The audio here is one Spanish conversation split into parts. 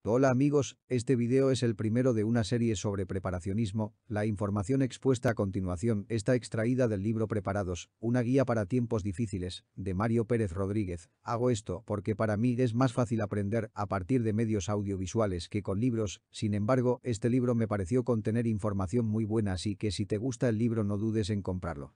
Hola amigos, este video es el primero de una serie sobre preparacionismo. La información expuesta a continuación está extraída del libro Preparados, una guía para tiempos difíciles, de Mario Pérez Rodríguez. Hago esto porque para mí es más fácil aprender a partir de medios audiovisuales que con libros. Sin embargo, este libro me pareció contener información muy buena, así que si te gusta el libro no dudes en comprarlo.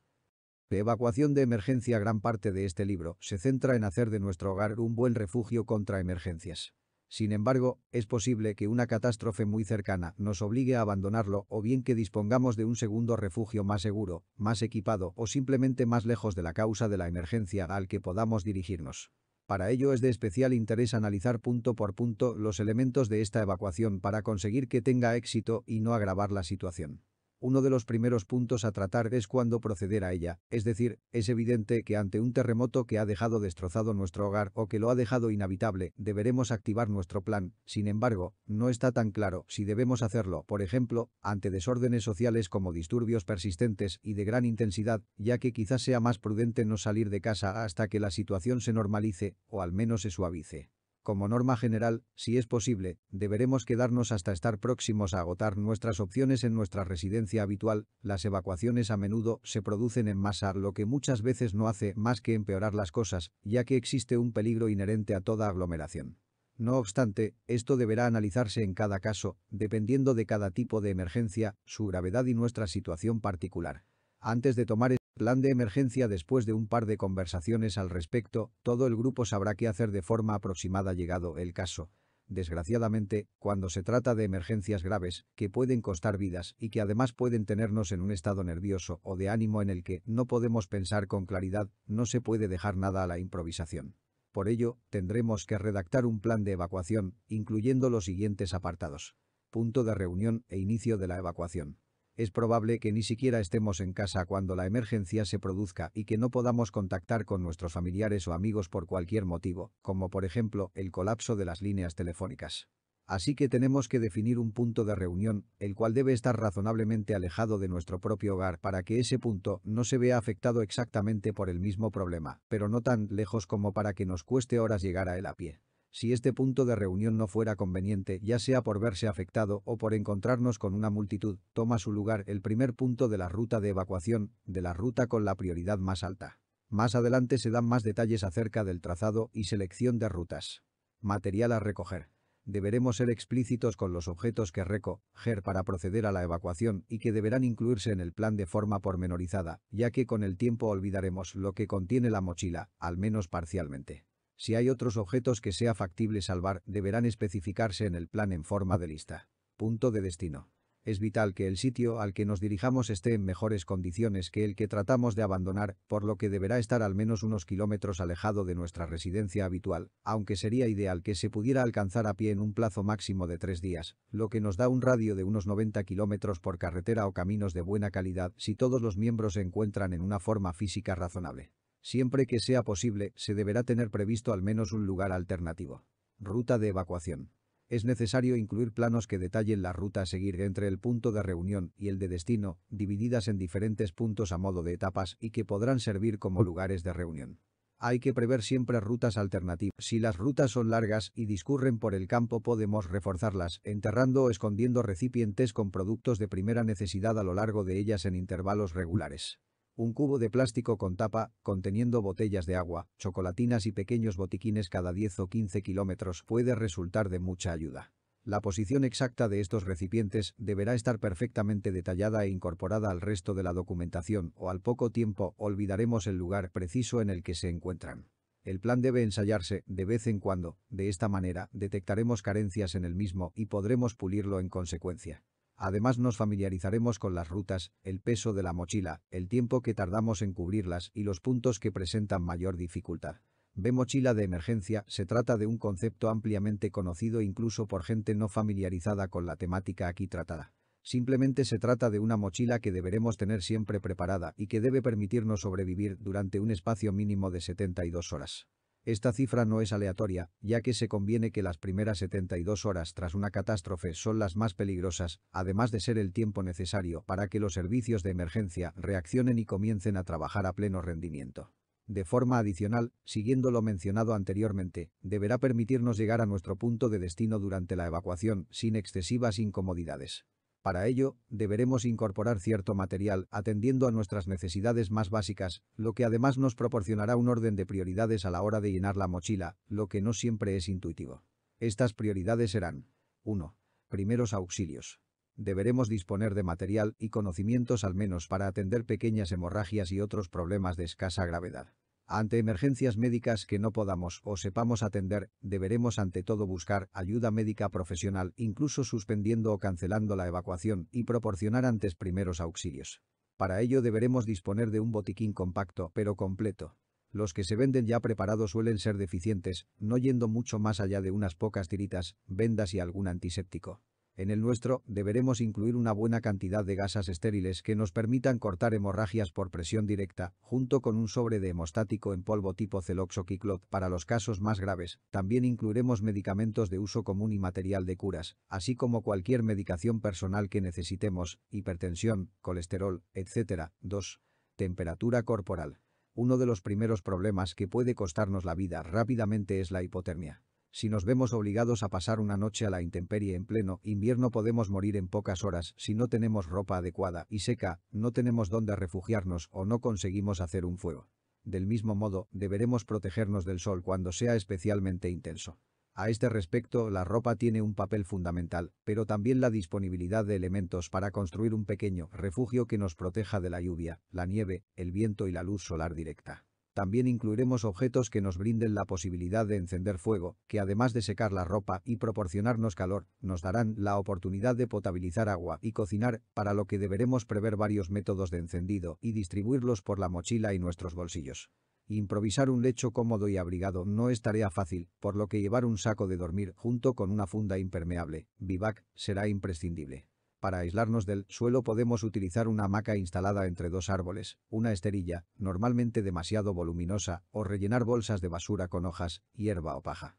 De evacuación de emergencia. Gran parte de este libro se centra en hacer de nuestro hogar un buen refugio contra emergencias. Sin embargo, es posible que una catástrofe muy cercana nos obligue a abandonarlo o bien que dispongamos de un segundo refugio más seguro, más equipado o simplemente más lejos de la causa de la emergencia al que podamos dirigirnos. Para ello es de especial interés analizar punto por punto los elementos de esta evacuación para conseguir que tenga éxito y no agravar la situación. Uno de los primeros puntos a tratar es cuándo proceder a ella, es decir, es evidente que ante un terremoto que ha dejado destrozado nuestro hogar o que lo ha dejado inhabitable, deberemos activar nuestro plan. Sin embargo, no está tan claro si debemos hacerlo, por ejemplo, ante desórdenes sociales como disturbios persistentes y de gran intensidad, ya que quizás sea más prudente no salir de casa hasta que la situación se normalice o al menos se suavice. Como norma general, si es posible, deberemos quedarnos hasta estar próximos a agotar nuestras opciones en nuestra residencia habitual. Las evacuaciones a menudo se producen en masa, lo que muchas veces no hace más que empeorar las cosas, ya que existe un peligro inherente a toda aglomeración. No obstante, esto deberá analizarse en cada caso, dependiendo de cada tipo de emergencia, su gravedad y nuestra situación particular. Antes de tomar plan de emergencia. Después de un par de conversaciones al respecto, todo el grupo sabrá qué hacer de forma aproximada llegado el caso. Desgraciadamente, cuando se trata de emergencias graves, que pueden costar vidas y que además pueden tenernos en un estado nervioso o de ánimo en el que no podemos pensar con claridad, no se puede dejar nada a la improvisación. Por ello, tendremos que redactar un plan de evacuación, incluyendo los siguientes apartados. Punto de reunión e inicio de la evacuación. Es probable que ni siquiera estemos en casa cuando la emergencia se produzca y que no podamos contactar con nuestros familiares o amigos por cualquier motivo, como por ejemplo el colapso de las líneas telefónicas. Así que tenemos que definir un punto de reunión, el cual debe estar razonablemente alejado de nuestro propio hogar para que ese punto no se vea afectado exactamente por el mismo problema, pero no tan lejos como para que nos cueste horas llegar a él a pie. Si este punto de reunión no fuera conveniente, ya sea por verse afectado o por encontrarnos con una multitud, toma su lugar el primer punto de la ruta de evacuación, de la ruta con la prioridad más alta. Más adelante se dan más detalles acerca del trazado y selección de rutas. Material a recoger. Deberemos ser explícitos con los objetos que recoger para proceder a la evacuación y que deberán incluirse en el plan de forma pormenorizada, ya que con el tiempo olvidaremos lo que contiene la mochila, al menos parcialmente. Si hay otros objetos que sea factible salvar, deberán especificarse en el plan en forma de lista. Punto de destino. Es vital que el sitio al que nos dirijamos esté en mejores condiciones que el que tratamos de abandonar, por lo que deberá estar al menos unos kilómetros alejado de nuestra residencia habitual, aunque sería ideal que se pudiera alcanzar a pie en un plazo máximo de 3 días, lo que nos da un radio de unos 90 kilómetros por carretera o caminos de buena calidad si todos los miembros se encuentran en una forma física razonable. Siempre que sea posible, se deberá tener previsto al menos un lugar alternativo. Ruta de evacuación. Es necesario incluir planos que detallen la ruta a seguir entre el punto de reunión y el de destino, divididas en diferentes puntos a modo de etapas y que podrán servir como lugares de reunión. Hay que prever siempre rutas alternativas. Si las rutas son largas y discurren por el campo, podemos reforzarlas, enterrando o escondiendo recipientes con productos de primera necesidad a lo largo de ellas en intervalos regulares. Un cubo de plástico con tapa, conteniendo botellas de agua, chocolatinas y pequeños botiquines cada 10 o 15 kilómetros puede resultar de mucha ayuda. La posición exacta de estos recipientes deberá estar perfectamente detallada e incorporada al resto de la documentación, o al poco tiempo olvidaremos el lugar preciso en el que se encuentran. El plan debe ensayarse de vez en cuando, de esta manera detectaremos carencias en el mismo y podremos pulirlo en consecuencia. Además nos familiarizaremos con las rutas, el peso de la mochila, el tiempo que tardamos en cubrirlas y los puntos que presentan mayor dificultad. Mochila de emergencia. Se trata de un concepto ampliamente conocido incluso por gente no familiarizada con la temática aquí tratada. Simplemente se trata de una mochila que deberemos tener siempre preparada y que debe permitirnos sobrevivir durante un espacio mínimo de 72 horas. Esta cifra no es aleatoria, ya que se conviene que las primeras 72 horas tras una catástrofe son las más peligrosas, además de ser el tiempo necesario para que los servicios de emergencia reaccionen y comiencen a trabajar a pleno rendimiento. De forma adicional, siguiendo lo mencionado anteriormente, deberá permitirnos llegar a nuestro punto de destino durante la evacuación sin excesivas incomodidades. Para ello, deberemos incorporar cierto material atendiendo a nuestras necesidades más básicas, lo que además nos proporcionará un orden de prioridades a la hora de llenar la mochila, lo que no siempre es intuitivo. Estas prioridades serán: 1. Primeros auxilios. Deberemos disponer de material y conocimientos al menos para atender pequeñas hemorragias y otros problemas de escasa gravedad. Ante emergencias médicas que no podamos o sepamos atender, deberemos ante todo buscar ayuda médica profesional, incluso suspendiendo o cancelando la evacuación, y proporcionar antes primeros auxilios. Para ello deberemos disponer de un botiquín compacto pero completo. Los que se venden ya preparados suelen ser deficientes, no yendo mucho más allá de unas pocas tiritas, vendas y algún antiséptico. En el nuestro, deberemos incluir una buena cantidad de gasas estériles que nos permitan cortar hemorragias por presión directa, junto con un sobre de hemostático en polvo tipo Celoxoquiclot para los casos más graves. También incluiremos medicamentos de uso común y material de curas, así como cualquier medicación personal que necesitemos, hipertensión, colesterol, etc. 2. Temperatura corporal. Uno de los primeros problemas que puede costarnos la vida rápidamente es la hipotermia. Si nos vemos obligados a pasar una noche a la intemperie en pleno invierno, podemos morir en pocas horas si no tenemos ropa adecuada y seca, no tenemos dónde refugiarnos o no conseguimos hacer un fuego. Del mismo modo, deberemos protegernos del sol cuando sea especialmente intenso. A este respecto, la ropa tiene un papel fundamental, pero también la disponibilidad de elementos para construir un pequeño refugio que nos proteja de la lluvia, la nieve, el viento y la luz solar directa. También incluiremos objetos que nos brinden la posibilidad de encender fuego, que además de secar la ropa y proporcionarnos calor, nos darán la oportunidad de potabilizar agua y cocinar, para lo que deberemos prever varios métodos de encendido y distribuirlos por la mochila y nuestros bolsillos. Improvisar un lecho cómodo y abrigado no es tarea fácil, por lo que llevar un saco de dormir junto con una funda impermeable, bivac, será imprescindible. Para aislarnos del suelo podemos utilizar una hamaca instalada entre dos árboles, una esterilla, normalmente demasiado voluminosa, o rellenar bolsas de basura con hojas, hierba o paja.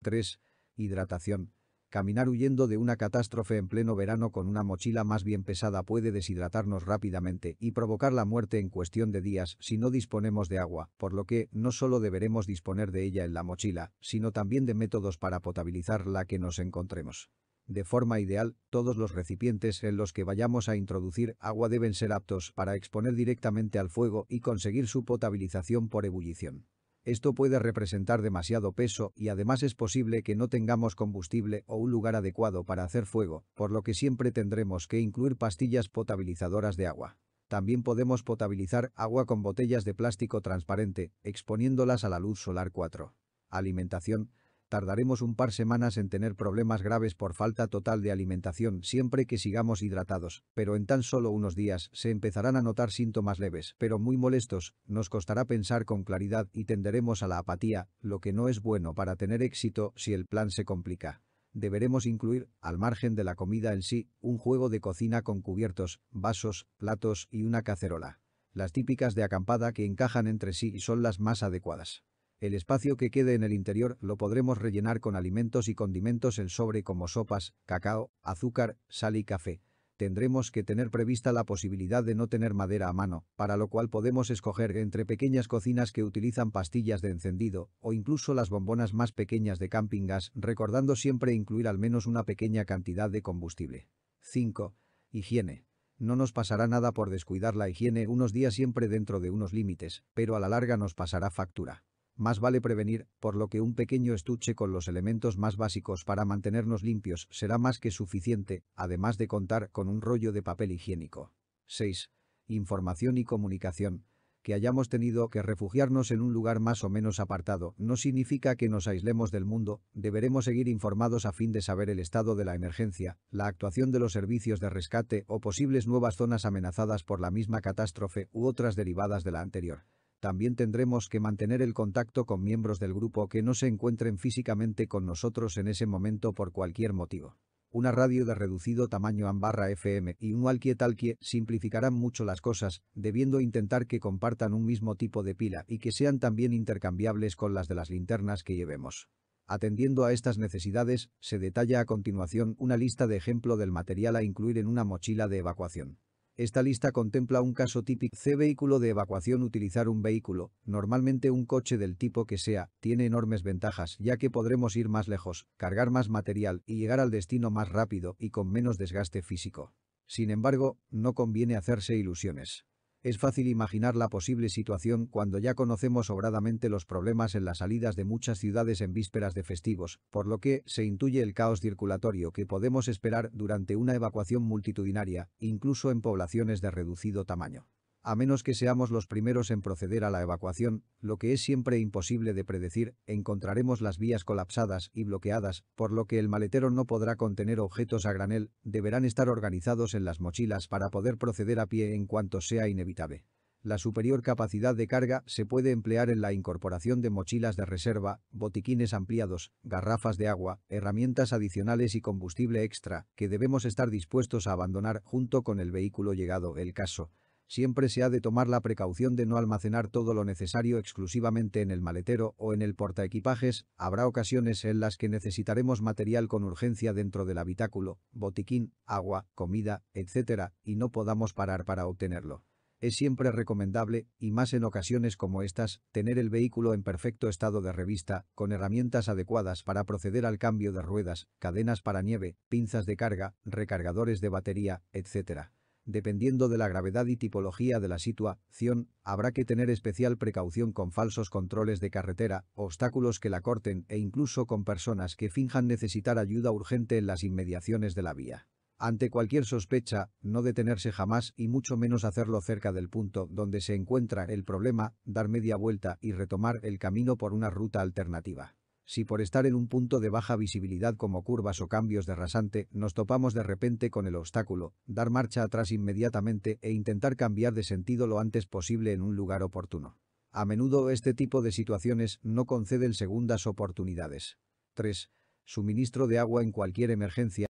3. Hidratación. Caminar huyendo de una catástrofe en pleno verano con una mochila más bien pesada puede deshidratarnos rápidamente y provocar la muerte en cuestión de días si no disponemos de agua, por lo que no solo deberemos disponer de ella en la mochila, sino también de métodos para potabilizar la que nos encontremos. De forma ideal, todos los recipientes en los que vayamos a introducir agua deben ser aptos para exponer directamente al fuego y conseguir su potabilización por ebullición. Esto puede representar demasiado peso y además es posible que no tengamos combustible o un lugar adecuado para hacer fuego, por lo que siempre tendremos que incluir pastillas potabilizadoras de agua. También podemos potabilizar agua con botellas de plástico transparente, exponiéndolas a la luz solar 4. Alimentación. Tardaremos un par semanas en tener problemas graves por falta total de alimentación siempre que sigamos hidratados, pero en tan solo unos días se empezarán a notar síntomas leves, pero muy molestos, nos costará pensar con claridad y tenderemos a la apatía, lo que no es bueno para tener éxito si el plan se complica. Deberemos incluir, al margen de la comida en sí, un juego de cocina con cubiertos, vasos, platos y una cacerola. Las típicas de acampada que encajan entre sí son las más adecuadas. El espacio que quede en el interior lo podremos rellenar con alimentos y condimentos en sobre como sopas, cacao, azúcar, sal y café. Tendremos que tener prevista la posibilidad de no tener madera a mano, para lo cual podemos escoger entre pequeñas cocinas que utilizan pastillas de encendido o incluso las bombonas más pequeñas de camping gas, recordando siempre incluir al menos una pequeña cantidad de combustible. 5. Higiene. No nos pasará nada por descuidar la higiene unos días siempre dentro de unos límites, pero a la larga nos pasará factura. Más vale prevenir, por lo que un pequeño estuche con los elementos más básicos para mantenernos limpios será más que suficiente, además de contar con un rollo de papel higiénico. 6. Información y comunicación. Que hayamos tenido que refugiarnos en un lugar más o menos apartado no significa que nos aislemos del mundo, deberemos seguir informados a fin de saber el estado de la emergencia, la actuación de los servicios de rescate o posibles nuevas zonas amenazadas por la misma catástrofe u otras derivadas de la anterior. También tendremos que mantener el contacto con miembros del grupo que no se encuentren físicamente con nosotros en ese momento por cualquier motivo. Una radio de reducido tamaño AM/FM y un walkie-talkie simplificarán mucho las cosas, debiendo intentar que compartan un mismo tipo de pila y que sean también intercambiables con las de las linternas que llevemos. Atendiendo a estas necesidades, se detalla a continuación una lista de ejemplo del material a incluir en una mochila de evacuación. Esta lista contempla un caso típico. C. Vehículo de evacuación. Utilizar un vehículo, normalmente un coche del tipo que sea, tiene enormes ventajas ya que podremos ir más lejos, cargar más material y llegar al destino más rápido y con menos desgaste físico. Sin embargo, no conviene hacerse ilusiones. Es fácil imaginar la posible situación cuando ya conocemos sobradamente los problemas en las salidas de muchas ciudades en vísperas de festivos, por lo que se intuye el caos circulatorio que podemos esperar durante una evacuación multitudinaria, incluso en poblaciones de reducido tamaño. A menos que seamos los primeros en proceder a la evacuación, lo que es siempre imposible de predecir, encontraremos las vías colapsadas y bloqueadas, por lo que el maletero no podrá contener objetos a granel, deberán estar organizados en las mochilas para poder proceder a pie en cuanto sea inevitable. La superior capacidad de carga se puede emplear en la incorporación de mochilas de reserva, botiquines ampliados, garrafas de agua, herramientas adicionales y combustible extra, que debemos estar dispuestos a abandonar junto con el vehículo llegado el caso. Siempre se ha de tomar la precaución de no almacenar todo lo necesario exclusivamente en el maletero o en el portaequipajes. Habrá ocasiones en las que necesitaremos material con urgencia dentro del habitáculo, botiquín, agua, comida, etc., y no podamos parar para obtenerlo. Es siempre recomendable, y más en ocasiones como estas, tener el vehículo en perfecto estado de revista, con herramientas adecuadas para proceder al cambio de ruedas, cadenas para nieve, pinzas de carga, recargadores de batería, etc. Dependiendo de la gravedad y tipología de la situación, habrá que tener especial precaución con falsos controles de carretera, obstáculos que la corten e incluso con personas que finjan necesitar ayuda urgente en las inmediaciones de la vía. Ante cualquier sospecha, no detenerse jamás y mucho menos hacerlo cerca del punto donde se encuentra el problema, dar media vuelta y retomar el camino por una ruta alternativa. Si por estar en un punto de baja visibilidad como curvas o cambios de rasante nos topamos de repente con el obstáculo, dar marcha atrás inmediatamente e intentar cambiar de sentido lo antes posible en un lugar oportuno. A menudo este tipo de situaciones no conceden segundas oportunidades. 3. Suministro de agua en cualquier emergencia.